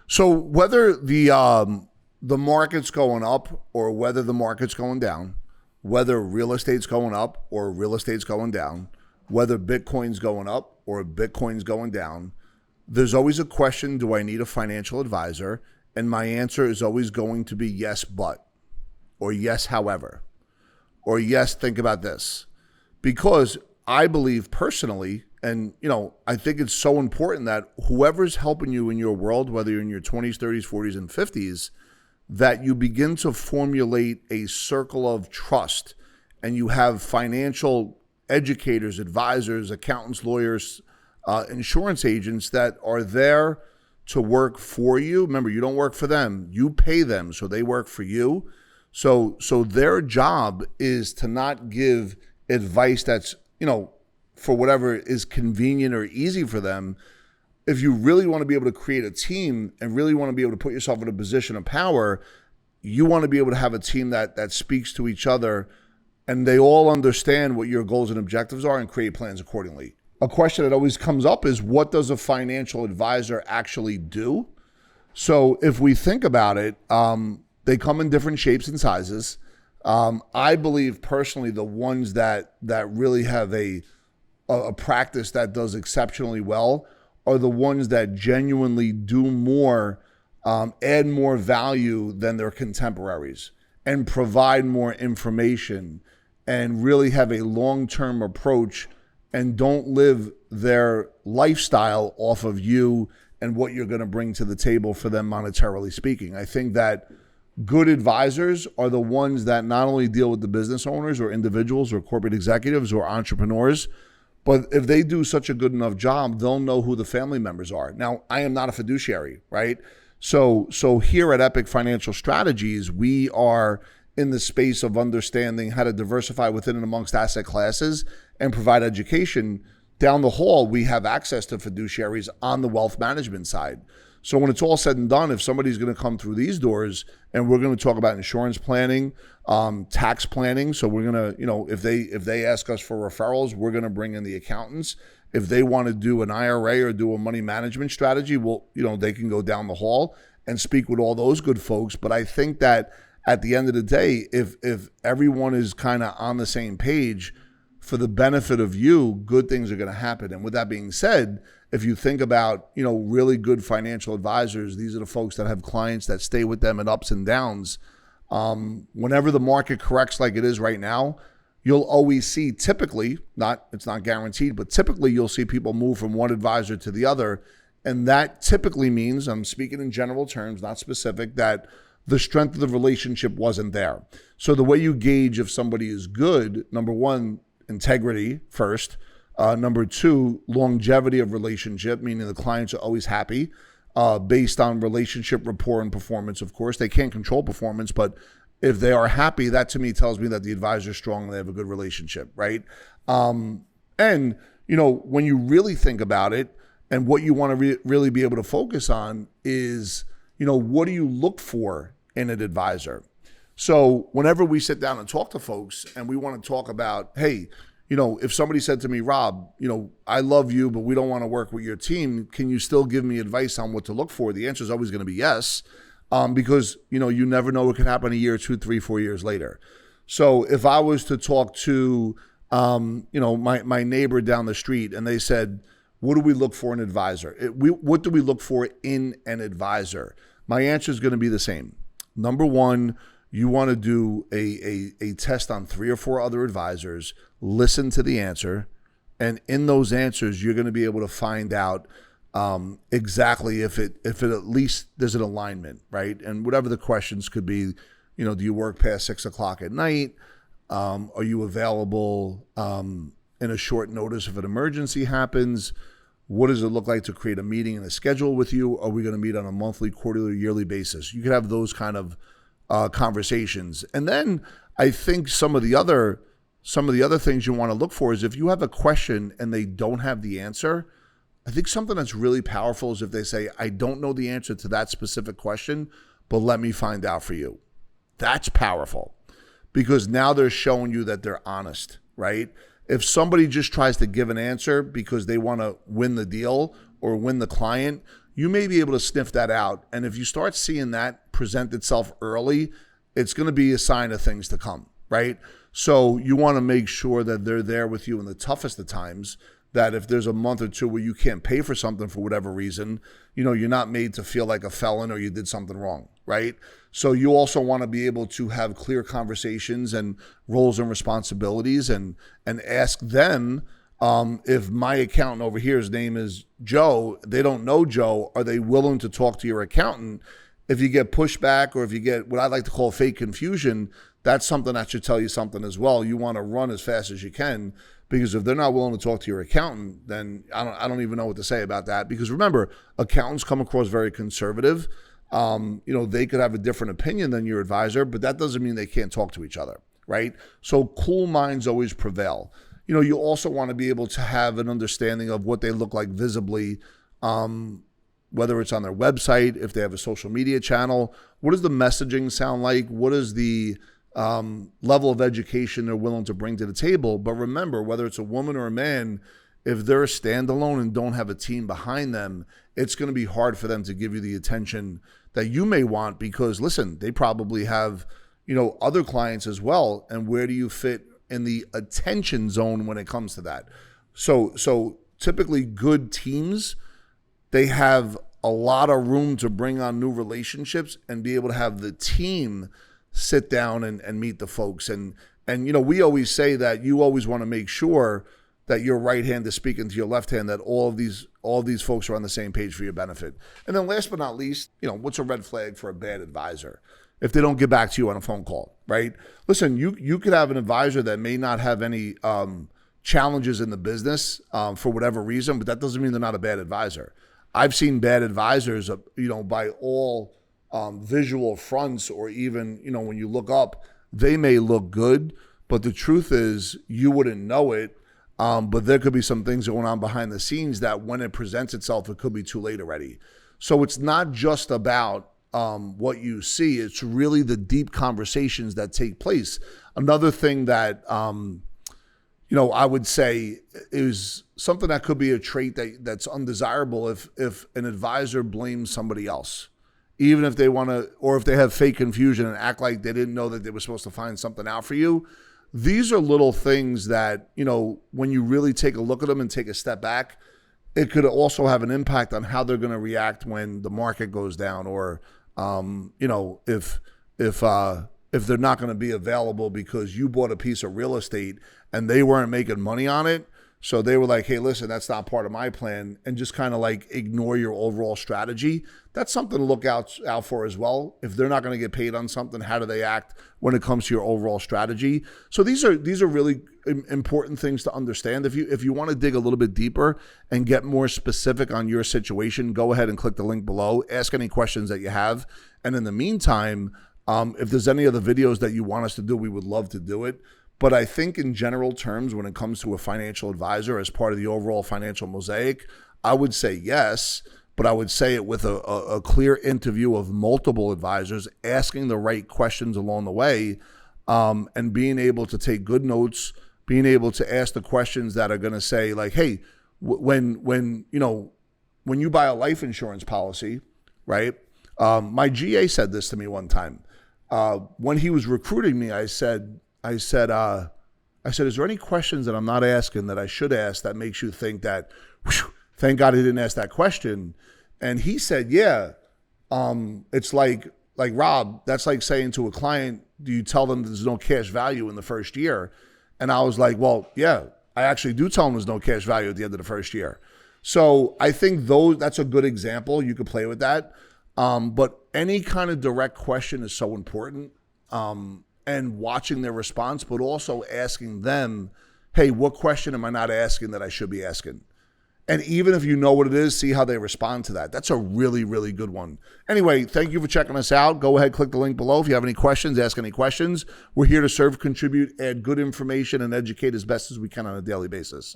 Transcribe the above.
So whether the market's going up or whether the market's going down, whether real estate's going up or real estate's going down, whether Bitcoin's going up or Bitcoin's going down, there's always a question, do I need a financial advisor? And my answer is always going to be yes, but, or yes, however, or yes, think about this. Because I believe personally, and I think it's so important that whoever's helping you in your world, whether you're in your 20s, 30s, 40s, and 50s, that you begin to formulate a circle of trust and you have financial educators, advisors, accountants, lawyers, insurance agents that are there to work for you. Remember, you don't work for them. You pay them, so they work for you. So their job is to not give advice that's, for whatever is convenient or easy for them. If you really want to be able to create a team and really want to be able to put yourself in a position of power, you want to be able to have a team that speaks to each other and they all understand what your goals and objectives are and create plans accordingly. A question that always comes up is, what does a financial advisor actually do? So if we think about it, they come in different shapes and sizes. I believe personally the ones that really have a practice that does exceptionally well are the ones that genuinely do more, add more value than their contemporaries and provide more information and really have a long-term approach and don't live their lifestyle off of you and what you're going to bring to the table for them monetarily speaking. I think that good advisors are the ones that not only deal with the business owners or individuals or corporate executives or entrepreneurs, but if they do such a good enough job, they'll know who the family members are. Now, I am not a fiduciary, right? So here at Epic Financial Strategies, we are in the space of understanding how to diversify within and amongst asset classes and provide education. Down the hall, we have access to fiduciaries on the wealth management side. So when it's all said and done, if somebody's going to come through these doors and we're going to talk about insurance planning, tax planning. So we're going to, if they ask us for referrals, we're going to bring in the accountants. If they want to do an IRA or do a money management strategy, well, they can go down the hall and speak with all those good folks. But I think that at the end of the day, if everyone is kind of on the same page for the benefit of you, good things are going to happen. And with that being said, if you think about, really good financial advisors, these are the folks that have clients that stay with them in ups and downs. Whenever the market corrects like it is right now, you'll always see typically, it's not guaranteed, but typically you'll see people move from one advisor to the other. And that typically means, I'm speaking in general terms, not specific, that the strength of the relationship wasn't there. So the way you gauge if somebody is good, number one, integrity first. Number two, longevity of relationship, meaning the clients are always happy based on relationship rapport and performance. Of course, they can't control performance, but if they are happy, that to me tells me that the advisor is strong and they have a good relationship, right? And, when you really think about it and what you want to really be able to focus on is, what do you look for in an advisor? So whenever we sit down and talk to folks and we want to talk about, hey, if somebody said to me, Rob, I love you, but we don't want to work with your team, can you still give me advice on what to look for? The answer is always going to be yes, because, you never know what could happen a year, 2, 3, 4 years later. So if I was to talk to, my neighbor down the street and they said, what do we look for in an advisor? What do we look for in an advisor? My answer is going to be the same. Number one, you want to do a test on 3 or 4 other advisors, listen to the answer, and in those answers, you're going to be able to find out exactly if it at least there's an alignment, right? And whatever the questions could be, do you work past 6 o'clock at night? Are you available in a short notice if an emergency happens? What does it look like to create a meeting and a schedule with you? Are we going to meet on a monthly, quarterly, or yearly basis? You could have those kind of conversations. And then I think some of the other things you want to look for is if you have a question and they don't have the answer, I think something that's really powerful is if they say, I don't know the answer to that specific question, but let me find out for you. That's powerful because now they're showing you that they're honest, right? If somebody just tries to give an answer because they want to win the deal or win the client, you may be able to sniff that out. And if you start seeing that present itself early, it's going to be a sign of things to come, right? So you want to make sure that they're there with you in the toughest of times, that if there's a month or two where you can't pay for something for whatever reason, you're not made to feel like a felon or you did something wrong, right? So you also want to be able to have clear conversations and roles and responsibilities and ask them, if my accountant over here, his name is Joe, they don't know Joe, are they willing to talk to your accountant? If you get pushback or if you get what I like to call fake confusion, that's something that should tell you something as well. You want to run as fast as you can, because if they're not willing to talk to your accountant, then I don't even know what to say about that. Because remember, accountants come across very conservative. They could have a different opinion than your advisor, but that doesn't mean they can't talk to each other, right? So cool minds always prevail. You also want to be able to have an understanding of what they look like visibly, whether it's on their website, if they have a social media channel. What does the messaging sound like? What is the level of education they're willing to bring to the table? But remember, whether it's a woman or a man, if they're standalone and don't have a team behind them, it's going to be hard for them to give you the attention that you may want, because listen, they probably have, other clients as well. And where do you fit in the attention zone when it comes to that? So typically good teams, they have a lot of room to bring on new relationships and be able to have the team sit down and meet the folks. And we always say that you always want to make sure that your right hand is speaking to your left hand, that all of these folks are on the same page for your benefit. And then last but not least, what's a red flag for a bad advisor? If they don't get back to you on a phone call, right? Listen, you could have an advisor that may not have any challenges in the business for whatever reason, but that doesn't mean they're not a bad advisor. I've seen bad advisors, by all visual fronts, or even, when you look up, they may look good, but the truth is you wouldn't know it. But there could be some things going on behind the scenes that when it presents itself, it could be too late already. So it's not just about what you see. It's really the deep conversations that take place. Another thing that, I would say is something that could be a trait that's undesirable if an advisor blames somebody else, even if they want to, or if they have fake confusion and act like they didn't know that they were supposed to find something out for you. These are little things that, when you really take a look at them and take a step back, it could also have an impact on how they're going to react when the market goes down, or, if they're not going to be available because you bought a piece of real estate and they weren't making money on it. So they were like, hey, listen, that's not part of my plan, and just kind of like ignore your overall strategy. That's something to look out for as well. If they're not going to get paid on something, how do they act when it comes to your overall strategy? So these are really important things to understand. If you want to dig a little bit deeper and get more specific on your situation, go ahead and click the link below. Ask any questions that you have. And in the meantime, if there's any other videos that you want us to do, we would love to do it. But I think in general terms, when it comes to a financial advisor as part of the overall financial mosaic, I would say yes, but I would say it with a clear interview of multiple advisors, asking the right questions along the way, and being able to take good notes, being able to ask the questions that are going to say like, hey, when you buy a life insurance policy, right? My GA said this to me one time. When he was recruiting me, I said, is there any questions that I'm not asking that I should ask that makes you think that, whew, thank God he didn't ask that question? And he said, yeah, it's like Rob, that's like saying to a client, do you tell them there's no cash value in the first year? And I was like, well, yeah, I actually do tell them there's no cash value at the end of the first year. So I think that's a good example. You could play with that. But any kind of direct question is so important. And watching their response, but also asking them, hey, what question am I not asking that I should be asking? And even if you know what it is, see how they respond to that. That's a really, really good one. Anyway, thank you for checking us out. Go ahead, click the link below. If you have any questions, ask any questions. We're here to serve, contribute, add good information, and educate as best as we can on a daily basis.